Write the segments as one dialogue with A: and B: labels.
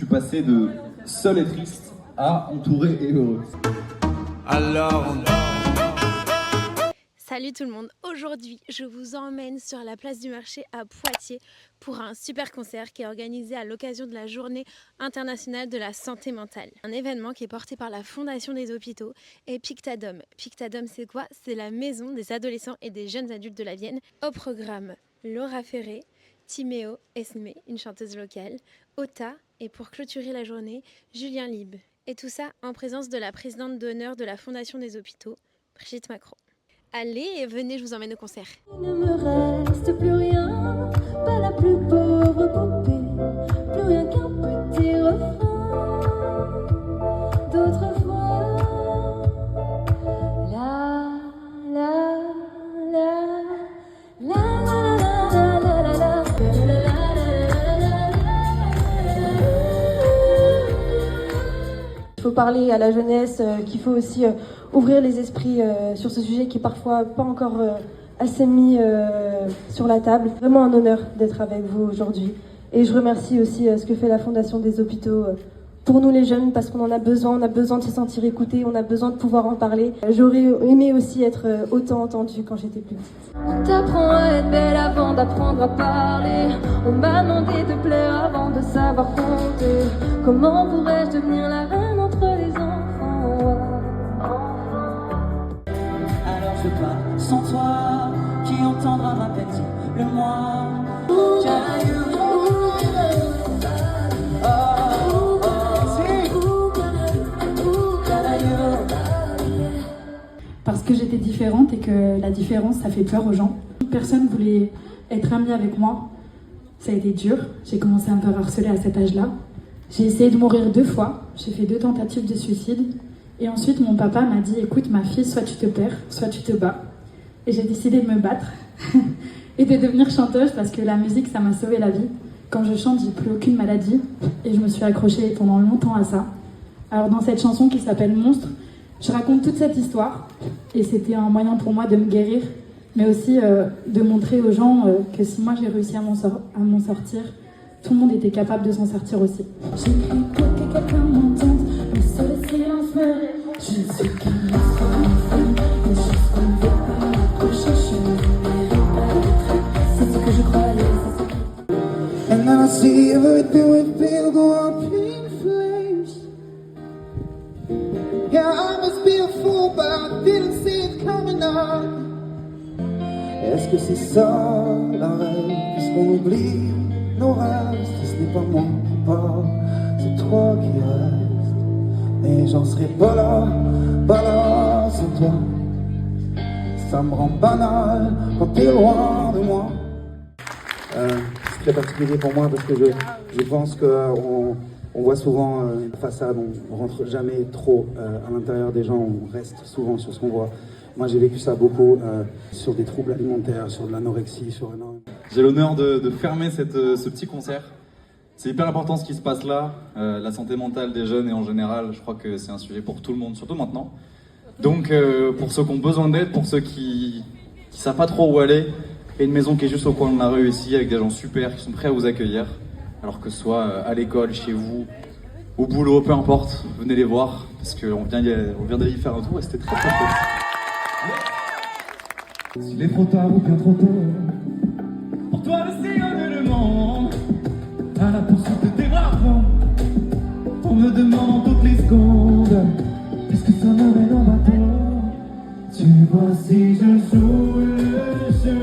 A: Je suis passé de seul et triste à entouré et heureux.
B: Alors
C: Salut tout le monde, aujourd'hui je vous emmène sur la place du marché à Poitiers pour un super concert qui est organisé à l'occasion de la journée internationale de la santé mentale. Un événement qui est porté par la Fondation des hôpitaux et Pictadome. Pictadome c'est quoi? C'est la maison des adolescents et des jeunes adultes de la Vienne. Au programme, Laura Ferré, Timéo Esmé, une chanteuse locale, Ota et pour clôturer la journée, Julien Lib. Et tout ça en présence de la présidente d'honneur de la Fondation des hôpitaux, Brigitte Macron. Allez, venez, je vous emmène au concert.
D: Il ne me reste plus rien, pas la plus pauvre poupée, plus rien qu'un petit refrain d'autrefois. La la la la la la la la la. Il faut parler à la jeunesse, qu'il faut aussi ouvrir les esprits sur ce sujet qui est parfois pas encore assez mis sur la table. Vraiment un honneur d'être avec vous aujourd'hui. Et je remercie aussi ce que fait la Fondation des hôpitaux pour nous les jeunes, parce qu'on en a besoin de se sentir écouté, on a besoin de pouvoir en parler. J'aurais aimé aussi être autant entendue quand j'étais plus petite. On t'apprend à être belle avant d'apprendre à parler. On m'a demandé de plaire avant de savoir compter. Comment pourrais-je devenir la reine entre les enfants?
E: Alors je pars sans toi, qui entendra ma peine, le moi.
F: Parce que j'étais différente et que la différence, ça fait peur aux gens. Personne voulait être amie avec moi. Ça a été dur. J'ai commencé à me faire harceler à cet âge-là. J'ai essayé de mourir 2 fois. J'ai fait 2 tentatives de suicide. Et ensuite, mon papa m'a dit, écoute ma fille, soit tu te perds, soit tu te bats. Et j'ai décidé de me battre et de devenir chanteuse parce que la musique, ça m'a sauvé la vie. Quand je chante, j'ai plus aucune maladie. Et je me suis accrochée pendant longtemps à ça. Alors dans cette chanson qui s'appelle Monstre, je raconte toute cette histoire et c'était un moyen pour moi de me guérir, mais aussi de montrer aux gens que si moi j'ai réussi à m'en sortir, tout le monde était capable de s'en sortir aussi.
D: J'ai cru pour que quelqu'un m'entende, mais seul le silence me répond. Je ne suis qu'un enfant, des choses qu'on ne veut pas approcher. Je ne mérite pas d'être, c'est ce que je croyais, c'est ce que...
B: And then I see everything we feel go up in flames. Yeah, I must be a fool, but I didn't see it coming up. Est-ce que c'est ça la rêve? Puisqu'on oublie nos rêves, si ce n'est pas moi qui pars, c'est toi qui restes. Et j'en serai pas là sans toi. Ça me rend banal quand t'es loin de moi. C'est très particulier pour moi parce que je pense qu'on voit souvent une façade, on rentre jamais trop à l'intérieur des gens, on reste souvent sur ce qu'on voit. Moi j'ai vécu ça beaucoup sur des troubles alimentaires, sur de l'anorexie, sur énormément.
A: J'ai l'honneur de fermer ce petit concert. C'est hyper important ce qui se passe là. La santé mentale des jeunes et en général, je crois que c'est un sujet pour tout le monde, surtout maintenant. Donc pour ceux qui ont besoin d'aide, pour ceux qui savent pas trop où aller, il y a une maison qui est juste au coin de la rue ici avec des gens super qui sont prêts à vous accueillir. Alors que ce soit à l'école, chez vous, au boulot, peu importe, venez les voir parce qu'on vient d'aller y faire un tour et c'était très très cool.
G: S'il est trop tard ou bien trop tôt, pour toi le sillonnement, à la poursuite de tes bras-fonds, on me demande toutes les secondes, est-ce que ça m'amène en bateau? Tu vois si je joue le jeu,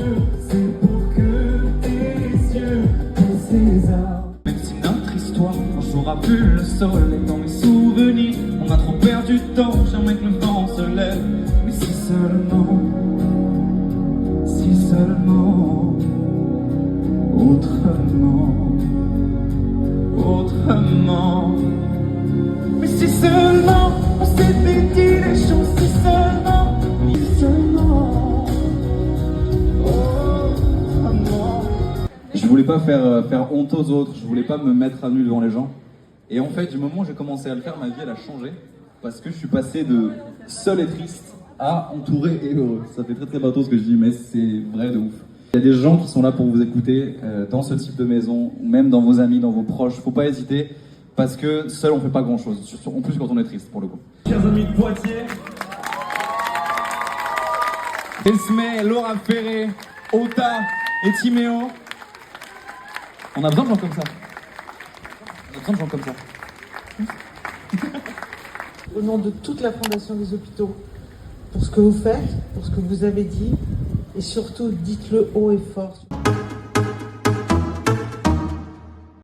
G: c'est pour que tes yeux pensent ces armes. Même si notre histoire un jour a vu le soleil dans mes souvenirs, on a trop perdu de temps, j'aimerais que le vent se lève, mais si seulement, autrement, mais si seulement on s'était dit les choses, si seulement, autrement.
A: Je voulais pas faire honte aux autres, je voulais pas me mettre à nu devant les gens. Et en fait, du moment où j'ai commencé à le faire, ma vie elle a changé. Parce que je suis passé de seul et triste à entouré et heureux. Ça fait très très bateau ce que je dis, mais c'est vrai de ouf. Il y a des gens qui sont là pour vous écouter dans ce type de maison, ou même dans vos amis, dans vos proches. Faut pas hésiter. parce que seul on fait pas grand chose, en plus quand on est triste pour le coup.
G: Chers amis de Poitiers,
A: Esme, Laura Ferré, Ota et Timéo. On a besoin de gens comme ça. On a besoin de gens comme ça.
H: Au nom de toute la Fondation des Hôpitaux, pour ce que vous faites, pour ce que vous avez dit, et surtout dites-le haut et fort.